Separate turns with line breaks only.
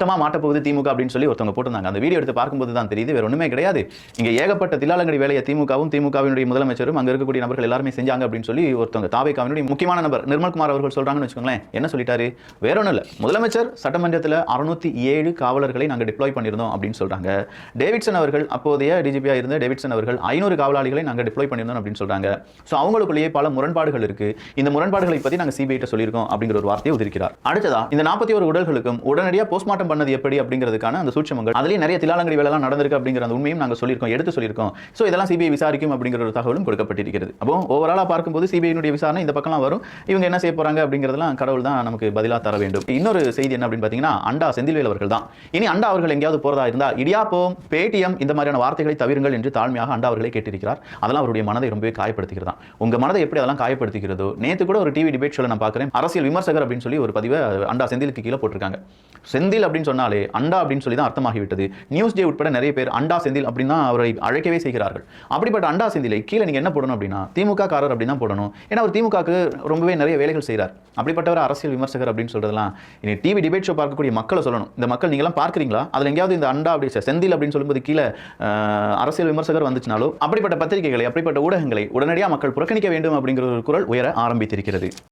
மட்டமா மாட்டப்போகுது திமுக அப்படின்னு சொல்லி ஒருத்தவங்க போட்டிருந்தாங்க. அந்த வீடியோ எடுத்து பார்க்கும்போது தான் தெரியுது வேற ஒண்ணுமே கிடையாது. இங்க ஏகப்பட்ட தில்லாலங்கடி வேலையை திமுகவும் திமுகவினுடைய முதலமைச்சரும் அங்க இருக்கக்கூடிய நபர்கள் எல்லாருமே செஞ்சாங்க அப்படின்னு சொல்லி ஒருத்தவங்க தாவேகாவினுடைய முக்கியமான நபர் நிர்மல்குமார் அவர்கள் சொல்றாங்கன்னு வச்சுக்கோங்களேன். என்ன சொல்லிட்டாரு? வேற ஒன்றும் இல்லை, முதலமைச்சர் சட்டமன்றத்தில் 607 காவலர்களை நாங்கள் டிப்ளாய் பண்ணியிருந்தோம் அப்படின்னு சொல்றாங்க. டேவிட்சன் அவர்கள் அப்போதைய டிஜிபியா இருந்த டேவிட்சன் அவர்கள் 500 காவலாளிகளை நாங்கள் டிப்ளாய் பண்ணியிருந்தோம் அப்படின்னு சொல்றாங்க. ஸோ அவங்களுக்குள்ளேயே பல முரண்பாடுகள் இருக்கு. இந்த முரண்பாடுகளை பற்றி நாங்கள் சிபிஐ சொல்லியிருக்கோம் அப்படிங்கிற ஒரு வார்த்தையை உதிர்க்கிறார். அடுத்ததா இந்த 41 உடல்களுக்கும் உடனடியாக போஸ்ட்மார்ட்டம் பண்ணது எப்படி அப்படிங்கிறதுக்கான அந்த சூட்சமங்கள், அதுலேயே நிறைய தில்லாலங்கடி வேலைலாம் நடந்திருக்கு அப்படிங்கிற அந்த உண்மையும் நாங்கள் சொல்லியிருக்கோம், எடுத்து சொல்லியிருக்கோம். ஸோ இதெல்லாம் சிபிஐ விசாரிக்கும் அப்படிங்கிற ஒரு தகவலும் கொடுக்கப்பட்டிருக்கிறது. அப்போ ஓவராலாக பார்க்கும்போது சிபிஐனுடைய விசாரணை இந்த பக்கம்லாம் வரும். இவங்க என்ன செய்ய போறாங்க அப்படிங்கிறதெல்லாம் கடவுள் தான் நமக்கு பதிலாக தர வேண்டும். இன்னொரு செய்தி என்ன அப்படின்னு பார்த்தீங்கன்னா, அண்டா செந்தில்வேல் அவர்கள் தான். இனி அண்டா அவர்கள் எங்கேயாவது போறதா இருந்தா இடியாப்பம், பேடிஎம் இந்த மாதிரியான வார்த்தைகளை தவிருங்கள் என்று தாழ்மையாக அண்டா அவர்களை கேட்டிருக்கிறார். அதெல்லாம் அவருடைய மனதை ரொம்பவே காயப்படுத்துகிறதா. உங்க மனதை எப்படி அதெல்லாம் காயப்படுத்துகிறதோ, நேற்று கூட ஒரு டிவி டிபேட் ஷோல நான் பார்க்குறேன், அரசியல் விமர்சகர் அப்படின்னு சொல்லி ஒரு பதிவை அண்டா செந்திலுக்கு கீழே போட்டிருக்காங்க. செந்தில் அப்படின்னு சொன்னாலே அண்டா அப்படின்னு சொல்லி தான் அர்த்தமாகிவிட்டது. நியூஸ் டே உட்பட நிறைய பேர் அண்டா செந்தில் அப்படின்னு தான் அவரை அழைக்கவே செய்கிறார்கள். அப்படிப்பட்ட அண்டா செந்திலை கீழே நீங்க என்ன போடணும் அப்படின்னா திமுக காரர் அப்படின்னு தான் போடணும். ஏன்னா அவர் திமுகவுக்கு ரொம்பவே நிறைய வேலைகள் செய்கிறார். அப்படிப்பட்டவர் அரசியல் விமர்சகர் அப்படின்னு சொல்றதெல்லாம் இனி டிவி டிபேட் ஷோ பார்க்கக்கூடிய மக்களை சொல்லணும். இந்த மக்கள் நீங்களாம் பார்க்குறீங்களா? அதில் எங்கேயாவது இந்த அண்டா அப்படி செந்தில் அப்படின்னு சொல்லும்போது கீழே அரசியல் விமர்சகர் வந்துச்சுனாலோ அப்படிப்பட்ட பத்திரிகைகளை அப்படிப்பட்ட ஊடகங்களை உடனடியாக மக்கள் புறக்கணிக்க வேண்டும் அப்படிங்கிற ஒரு குரல் உயர ஆரம்பித்திருக்கிறது.